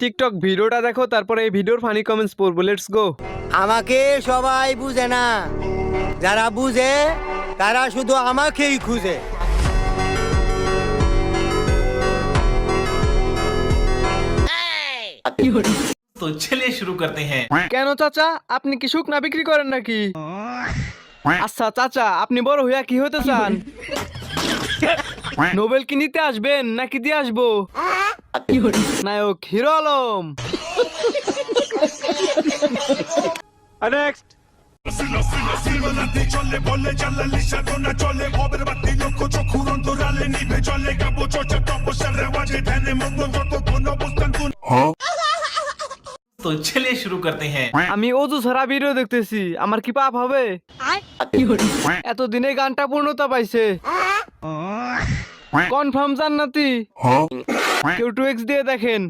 TikTok ভিডিওটা দেখো, তারপরে এই ভিডিওর ফানি কমেন্টস পড়বো। Let's go. আমাকে সবাই বুঝে না, যারা বুঝে তারা শুধু আমাকেই খুঁজে। तो चलिए शुरू करते हैं। কেন চাচা, আপনি কি শুকনা বিক্রি করেন নাকি? আচ্ছা চাচা, আপনি বড় হইয়া কি হতে চান? নোবেল কি নিতে আসবেন নাকি দিয়ে আসবো? নায়ক হিরো আলম। तो चलिए शुरू करते हैं। আমি অজু ছাড়া ভিডিও দেখতেছি, আমার কি পাপ হবে? এতদিনে গানটা পূর্ণতা পাইছে। কনফার্ম জান্নাতি। কেউ 2x দিয়ে দেখেন।